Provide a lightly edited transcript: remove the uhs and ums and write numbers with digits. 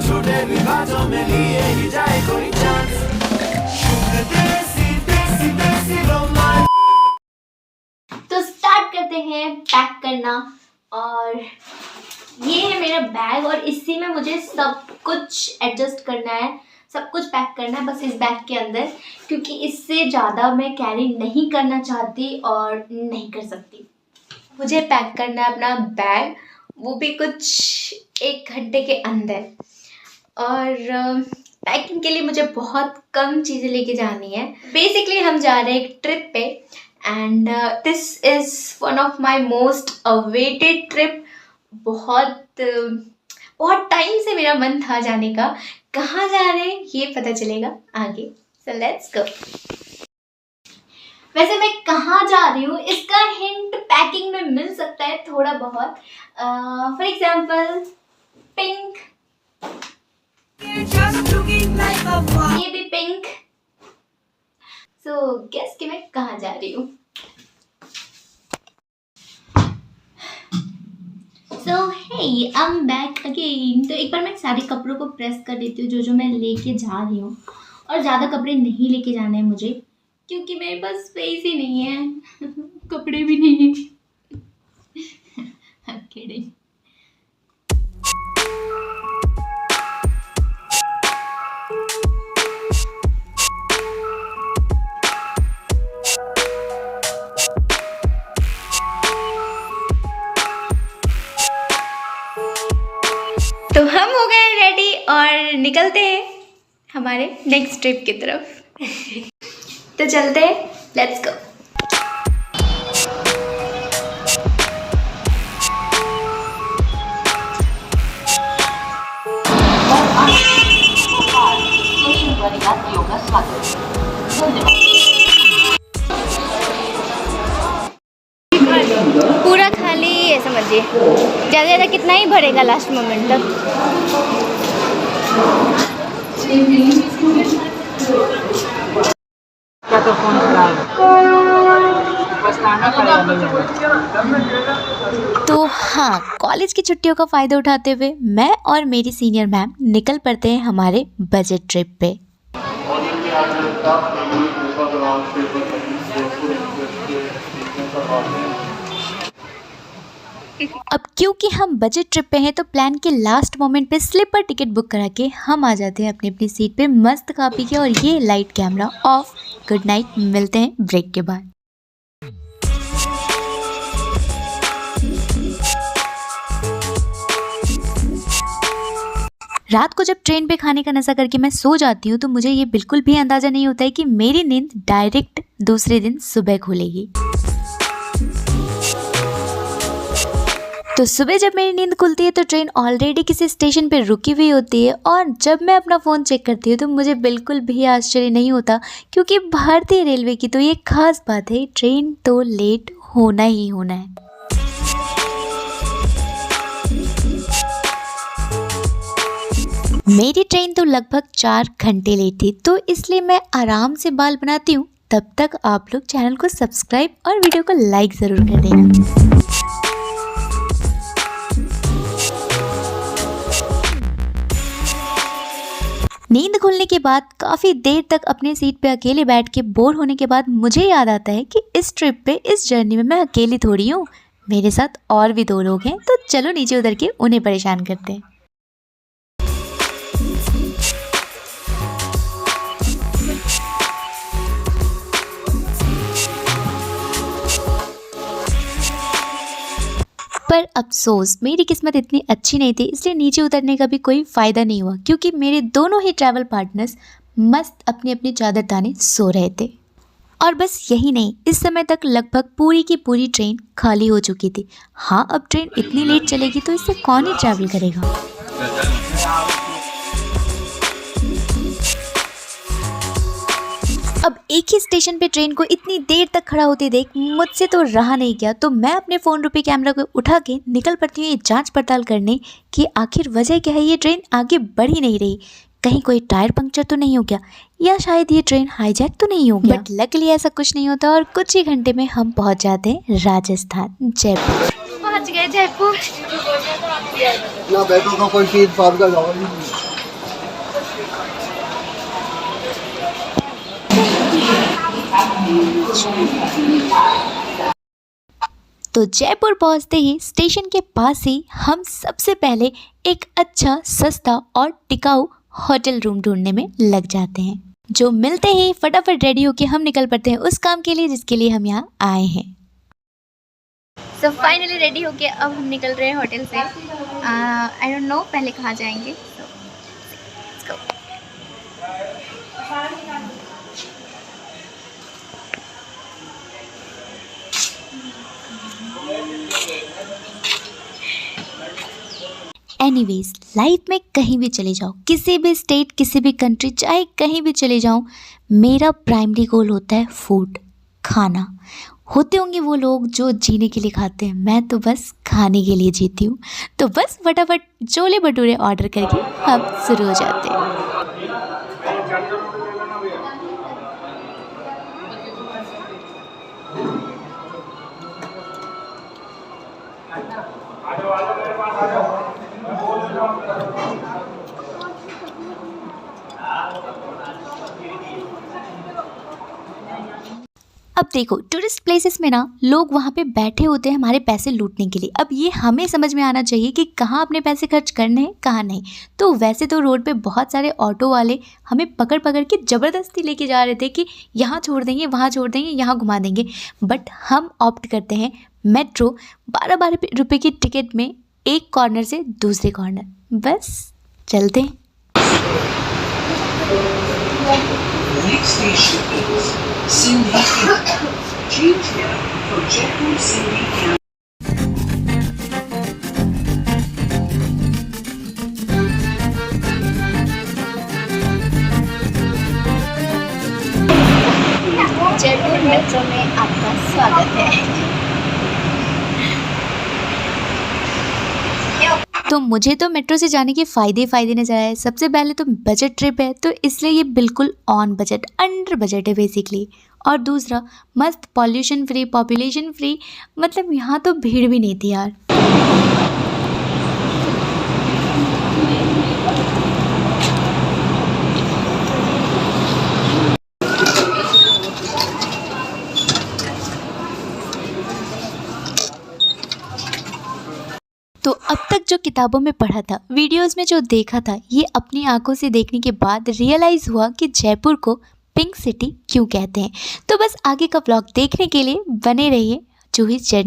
झूठे विवादों में लिए ही जाए कोई चांस। देसी देसी देसी रोमांस। तो स्टार्ट करते हैं पैक करना। और ये है मेरा बैग और इसी में मुझे सब कुछ एडजस्ट करना है, सब कुछ पैक करना है बस इस बैग के अंदर, क्योंकि इससे ज़्यादा मैं कैरी नहीं करना चाहती और नहीं कर सकती। मुझे पैक करना है अपना बैग, वो भी कुछ 1 घंटे के अंदर। और पैकिंग के लिए मुझे बहुत कम चीज़ें लेके जानी है। बेसिकली हम जा रहे हैं एक ट्रिप पे and this is one of my most awaited trip. बहुत टाइम से मेरा मन था जाने का। कहाँ जा रहे हैं ये पता चलेगा आगे। So let's go. वैसे मैं कहाँ जा रही हूँ इसका हिंट पैकिंग में मिल सकता है थोड़ा बहुत। फॉर एग्जाम्पल पिंक, ये भी पिंक। सो गेस कि मैं कहाँ जा रही हूँ। सो हे आई एम बैक अगेन। तो एक बार मैं सारे कपड़ों को प्रेस कर देती हूँ जो मैं लेके जा रही हूँ। और ज़्यादा कपड़े नहीं लेके जाने हैं मुझे, क्योंकि मेरे पास स्पेस ही नहीं है कपड़े भी नहीं है। किडिंग। तो हम हो गए रेडी और निकलते हैं हमारे नेक्स्ट ट्रिप की तरफ। तो चलते हैं, लेट्स गो। पूरा खाली है समझिए, ज़्यादा ज़्यादा कितना ही भरेगा लास्ट मोमेंट तक। तो फोन तो हाँ, कॉलेज की छुट्टियों का फ़ायदा उठाते हुए मैं और मेरी सीनियर मैम निकल पड़ते हैं हमारे बजट ट्रिप पे। अब क्योंकि हम बजट ट्रिप पे हैं तो प्लान के लास्ट मोमेंट पे स्लीपर टिकट बुक करा के हम आ जाते हैं अपनी अपनी सीट पे मस्त खा पी के, और ये light camera off. Good night, मिलते हैं ब्रेक के बाद। रात को जब ट्रेन पे खाने का नशा करके मैं सो जाती हूँ तो मुझे ये बिल्कुल भी अंदाज़ा नहीं होता है कि मेरी नींद डायरेक्ट दूसरे दिन सुबह खुलेगी। तो सुबह जब मेरी नींद खुलती है तो ट्रेन ऑलरेडी किसी स्टेशन पे रुकी हुई होती है, और जब मैं अपना फ़ोन चेक करती हूँ तो मुझे बिल्कुल भी आश्चर्य नहीं होता, क्योंकि भारतीय रेलवे की तो ये खास बात है, ट्रेन तो लेट होना ही होना है। मेरी ट्रेन तो लगभग 4 घंटे लेट थी, तो इसलिए मैं आराम से बाल बनाती हूँ। तब तक आप लोग चैनल को सब्सक्राइब और वीडियो को लाइक ज़रूर कर देना। नींद खुलने के बाद काफ़ी देर तक अपनी सीट पे अकेले बैठ के बोर होने के बाद मुझे याद आता है कि इस ट्रिप पे, इस जर्नी में मैं अकेली थोड़ी हूँ, मेरे साथ और भी 2 लोग हैं। तो चलो नीचे उतर के उन्हें परेशान करते हैं। पर अफसोस मेरी किस्मत इतनी अच्छी नहीं थी, इसलिए नीचे उतरने का भी कोई फ़ायदा नहीं हुआ, क्योंकि मेरे दोनों ही ट्रैवल पार्टनर्स मस्त अपनी अपनी चादर ताने सो रहे थे। और बस यही नहीं, इस समय तक लगभग पूरी की पूरी ट्रेन खाली हो चुकी थी। हाँ, अब ट्रेन इतनी लेट चलेगी तो इससे कौन ही ट्रैवल करेगा। अब एक ही स्टेशन पे ट्रेन को इतनी देर तक खड़ा होते देख मुझसे तो रहा नहीं गया, तो मैं अपने फ़ोन रूपी कैमरा को उठा के निकल पड़ती हूँ ये जांच पड़ताल करने कि आखिर वजह क्या है, ये ट्रेन आगे बढ़ ही नहीं रही। कहीं कोई टायर पंक्चर तो नहीं हो गया, या शायद ये ट्रेन हाईजैक तो नहीं हो गया। बट लकीली ऐसा कुछ नहीं होता और कुछ ही घंटे में हम पहुँच जाते हैं राजस्थान, जयपुर। पहुँच गए जयपुर। तो जयपुर पहुंचते ही स्टेशन के पास ही हम सबसे पहले एक अच्छा, सस्ता और टिकाऊ होटल रूम ढूंढने में लग जाते हैं, जो मिलते ही फटाफट रेडी होके हम निकल पड़ते हैं उस काम के लिए जिसके लिए हम यहाँ आए हैं। तो फाइनली रेडी होके अब हम निकल रहे हैं होटल से। आई डोंट नो पहले कहाँ जाएंगे। So, let's go. Anyways, life में कहीं भी चले जाओ, किसी भी स्टेट, किसी भी कंट्री, चाहे कहीं भी चले जाऊँ, मेरा प्राइमरी गोल होता है फूड, खाना। होते होंगे वो लोग जो जीने के लिए खाते हैं, मैं तो बस खाने के लिए जीती हूँ। तो बस फटाफट छोले भटूरे ऑर्डर करके हम शुरू हो जाते हैं। अब देखो, टूरिस्ट प्लेसेस में ना लोग वहाँ पे बैठे होते हैं हमारे पैसे लूटने के लिए। अब ये हमें समझ में आना चाहिए कि कहाँ अपने पैसे खर्च करने हैं, कहाँ नहीं। तो वैसे तो रोड पे बहुत सारे ऑटो वाले हमें पकड़ पकड़ के ज़बरदस्ती लेके जा रहे थे कि यहाँ छोड़ देंगे, वहाँ छोड़ देंगे, यहाँ घुमा देंगे। बट हम ऑप्ट करते हैं मेट्रो, 12-12 रुपये की टिकट में एक कॉर्नर से दूसरे कॉर्नर, बस चलते हैं। Next station is Sindhi Camp. Change here for Jaipur Sindhi Camp. Jaipur metro में आपका स्वागत है। तो मुझे तो मेट्रो से जाने के फ़ायदे नज़र आए। सबसे पहले तो बजट ट्रिप है, तो इसलिए ये बिल्कुल ऑन बजट, अंडर बजट है बेसिकली। और दूसरा, मस्त पॉल्यूशन फ्री, पॉपुलेशन फ्री, मतलब यहाँ तो भीड़ भी नहीं थी यार। तो अब तक जो किताबों में पढ़ा था, वीडियोस में जो देखा था, ये अपनी आंखों से देखने के बाद रियलाइज़ हुआ कि जयपुर को पिंक सिटी क्यों कहते हैं। तो बस आगे का ब्लॉग देखने के लिए बने रहिए जूहीज़ जर्नी।